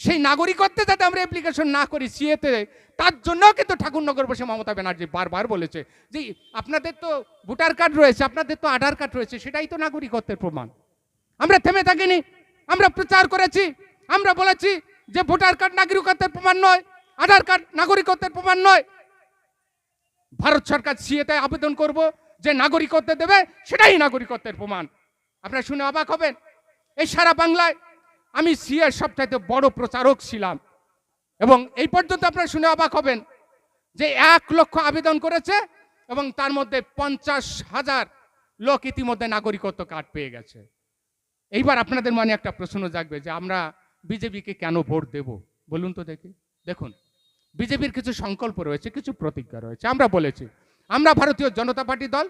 সেই নাগরিকত্বে যাতে আমরা অ্যাপ্লিকেশন না করি সিএতে, তার জন্য কিন্তু ঠাকুরনগর বসে মমতা ব্যানার্জি বারবার বলেছে যে আপনাদের তো ভোটার কার্ড রয়েছে, আপনাদের তো আধার কার্ড রয়েছে, সেটাই তো নাগরিকত্বের প্রমাণ। আমরা থেমে থাকিনি, আমরা প্রচার করেছি, আমরা বলেছি যে ভোটার কার্ড নাগরিকত্বের প্রমাণ নয়, আধার কার্ড নাগরিকত্বের প্রমাণ নয়। ভারত সরকার সিএতে আবেদন করব যে নাগরিকত্ব দেবে, সেটাই নাগরিকত্বের প্রমাণ। আপনারা শুনে অবাক হবেন, এই সারা বাংলায় আমি সিএর সবচাইতে বড় প্রচারক ছিলাম, এবং এই পর্যন্ত আপনারা শুনে অবাক হবেন যে 1 লক্ষ আবেদন করেছে এবং তার মধ্যে 50,000 লোক ইতিমধ্যে নাগরিকত্ব কার্ড পেয়ে গেছে। এইবার আপনাদের মনে একটা প্রশ্ন জাগবে যে আমরা বিজেপিকে কেন ভোট দেব, বলুন তো দেখি। দেখুন, বিজেপির কিছু সংকল্প রয়েছে, কিছু প্রতিজ্ঞা রয়েছে। আমরা বলেছি আমরা ভারতীয় জনতা পার্টি দল,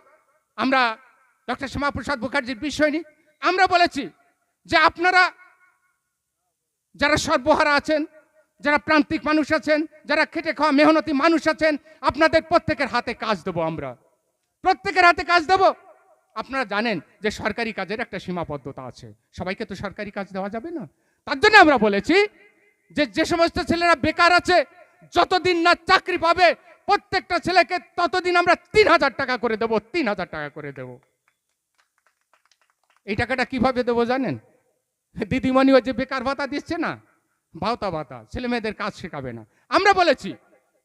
আমরা ডক্টর শ্যামাপ্রসাদ মুখার্জির বিষয় নিই। আমরা বলেছি যে আপনারা যারা সর্বহারা আছেন, যারা প্রান্তিক মানুষ আছেন, যারা খেটে খাওয়া মেহনতি মানুষ আছেন, আপনাদের প্রত্যেকের হাতে কাজ দেবো, আমরা প্রত্যেকের হাতে কাজ দেবো। আপনারা জানেন যে সরকারি কাজের একটা সীমাবদ্ধতা আছে, সবাইকে তো সরকারি কাজ দেওয়া যাবে না। তার জন্য আমরা বলেছি যে যে সমস্ত ছেলেরা বেকার আছে, যতদিন না চাকরি পাবে প্রত্যেকটা ছেলেকে ততদিন আমরা 3,000 টাকা করে দেবো, 3,000 টাকা করে দেবো। এই টাকাটা কিভাবে দেবো জানেন? দিদিমণি ওই যে বেকার ভাতা দিচ্ছে না, ভাতা ভাতা, ছেলে মেয়েদের কাজ শেখাবে না। আমরা বলেছি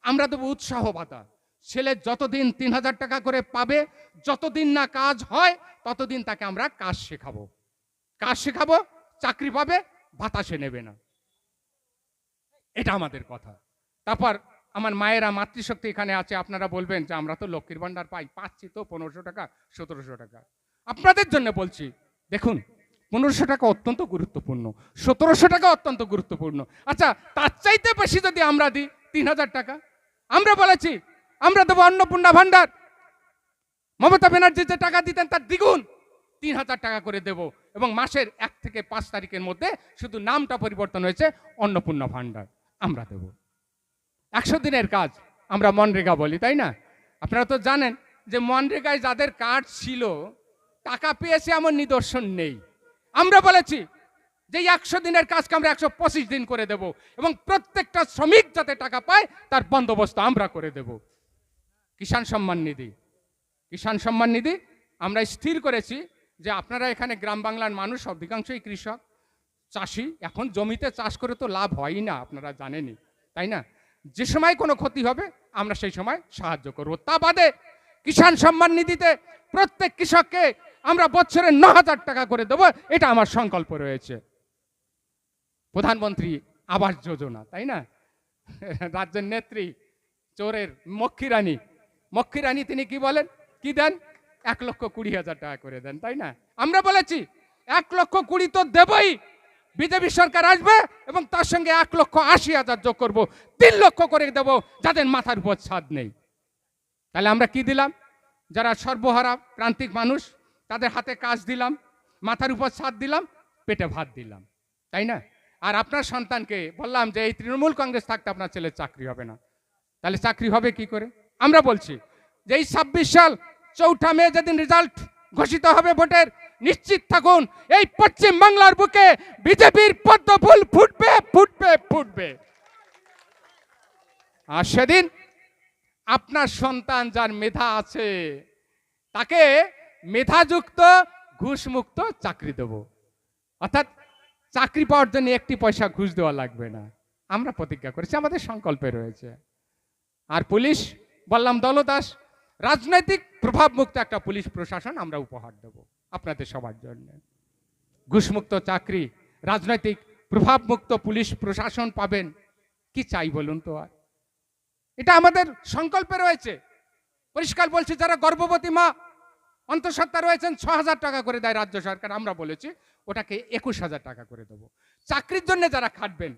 আমরা দেবো উৎসাহ ভাতা, ছেলে যতদিন 3,000 টাকা করে পাবে, যতদিন না কাজ হয় ততদিন তাকে আমরা কাজ শেখাবো, কাজ শেখাবো, চাকরি পাবে, ভাতা সে নেবে না। এটা আমাদের কথা। তারপর আমার মায়েরা, মাতৃশক্তি এখানে আছে, আপনারা বলবেন যে আমরা তো লক্ষ্মীর ভান্ডার পাচ্ছি তো 1500 টাকা 1700 টাকা। আপনাদের জন্য বলছি, দেখুন 1500 টাকা অত্যন্ত গুরুত্বপূর্ণ, 1700 টাকা অত্যন্ত গুরুত্বপূর্ণ। আচ্ছা, তার চাইতে বেশি যদি আমরা দিই 3,000 টাকা, আমরা বলেছি আমরা দেবো অন্নপূর্ণা ভান্ডার। মমতা ব্যানার্জি যে টাকা দিতেন তার দ্বিগুণ 3,000 টাকা করে দেব, এবং মাসের 1 থেকে 5 তারিখের মধ্যে শুধু নামটা পরিবর্তন হয়েছে, অন্নপূর্ণা ভান্ডার আমরা দেব। 100 দিনের কাজ আমরা মনরেগা বলি, তাই না? আপনারা তো জানেন যে মনরেগায় যাদের কার্ড ছিল টাকা পেয়েছে এমন নিদর্শন নেই। আমরা বলেছি যে 100 দিনের কাজকে আমরা 125 দিন করে দেব, এবং প্রত্যেকটা শ্রমিক যাতে টাকা পায় তার বন্দোবস্ত আমরা করে দেব। কিষাণ সম্মান নিধি, কিষাণ সম্মান নিধি আমরা স্থির করেছি যে আপনারা এখানে গ্রাম বাংলার মানুষ অধিকাংশই কৃষক, চাষি, এখন জমিতে চাষ করে তো লাভ হয়ই না, আপনারা জানেনই, তাই না? যে সময় কোনো ক্ষতি হবে আমরা সেই সময় সাহায্য করব। তা বাদে কিষাণ সম্মান নিধিতে প্রত্যেক কৃষককে আমরা বছরে 9,000 টাকা করে দেবো, এটা আমার সংকল্প রয়েছে। প্রধানমন্ত্রী আবাস যোজনা, তাই না? রাজ্যের নেত্রী, চোরের মক্ষী রানী, মক্ষী রানী তিনি কি বলেন, কি দেন? 1,20,000 টাকা করে দেন, তাই না? আমরা বলেছি 1,20,000 তো দেবই, বিজেপি সরকার আসবে এবং তার সঙ্গে 1,80,000 যোগ করবো, 3 লক্ষ করে দেবো যাদের মাথার উপর ছাদ নেই। তাহলে আমরা কি দিলাম? যারা সর্বহারা প্রান্তিক মানুষ তাদের হাতে কাজ দিলাম, মাথার উপর ছাদ দিলাম, পেটে ভাত দিলাম, তাই না? আর আপনার সন্তানকে বললাম যে এই তৃণমূল কংগ্রেস থাকতে আপনার ছেলের চাকরি হবে না। তাহলে চাকরি হবে কি করে? আমরা বলছি যে এই 26 সাল 4 মে যেদিন রেজাল্ট ঘোষিত হবে ভোটের, নিশ্চিত থাকুন এই পশ্চিম বাংলার বুকে বিজেপির পদ্ম ফুল ফুটবে ফুটবে ফুটবে। আর সেদিন আপনার সন্তান যার মেধা আছে তাকে মেধাযুক্ত ঘুষমুক্ত চাকরি দেব, অর্থাৎ চাকরি পাওয়ার জন্য 1 পয়সা ঘুষ দেওয়া লাগবে না। আমরা প্রতিজ্ঞা করেছি, আমাদের সংকল্পে রয়েছে। আর পুলিশ বললাম দলদাস, রাজনৈতিক প্রভাবমুক্ত একটা পুলিশ প্রশাসন আমরা উপহার দেব আপনাদের সবার জন্য। ঘুষমুক্ত চাকরি, রাজনৈতিক প্রভাবমুক্ত পুলিশ প্রশাসন পাবেন, কি চাই বলুন তো? আর এটা আমাদের সংকল্পে রয়েছে। পরিষ্কার বলছি, যারা গর্ভবতী মা অন্তঃসত্ত্বা রয়েছেন 6,000 টাকা করে দেয় রাজ্য সরকার, আমরা বলেছি ওটাকে 21,000 টাকা করে দেবো। চাকরির জন্য যারা খাটবেন,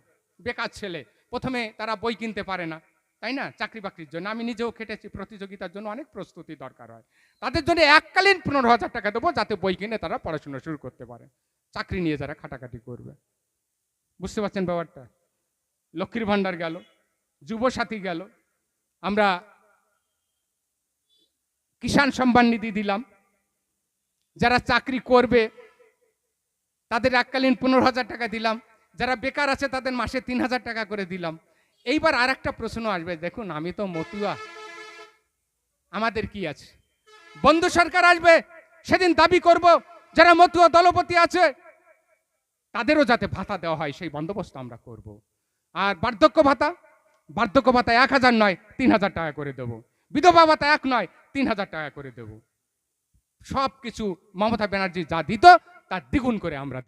বেকার ছেলে, প্রথমে তারা বই কিনতে পারে না, তাই না? চাকরি বাকরির জন্য আমি নিজেও খেটেছি, প্রতিযোগিতার জন্য অনেক প্রস্তুতি দরকার হয়, তাদের জন্য এককালীন 15,000 টাকা দেবো যাতে বই কিনে তারা পড়াশোনা শুরু করতে পারে, চাকরি নিয়ে যারা খাটাখাটি করবে। বুঝতে পারছেন ব্যাপারটা? লক্ষ্মীর ভান্ডার গেল, যুবসাথী গেল, আমরা কিষাণ সম্মান নিধি দিলাম, যারা চাকরি করবে তাদের এককালীন 15,000 টাকা দিলাম, যারা বেকার আছে তাদের মাসে 3,000 টাকা করে দিলাম। এইবার আর একটা প্রশ্ন আসবে, দেখুন আমি তো মতুয়া, আমাদের কি আছে? বন্ধু সরকার আসবে, সেদিন দাবি করব যারা মতুয়া দলপতি আছে তাদেরও যাতে ভাতা দেওয়া হয় সেই বন্দোবস্ত আমরা করব। আর বার্ধক্য ভাতা, 1,000 নয় 3,000 টাকা করে দেব। বিধবা ভাতা 1 নয় 3,000 টাকা করে দেব। সব কিছু মমতা ব্যানার্জি যা দিত তার দ্বিগুণ করে আমরা দেব।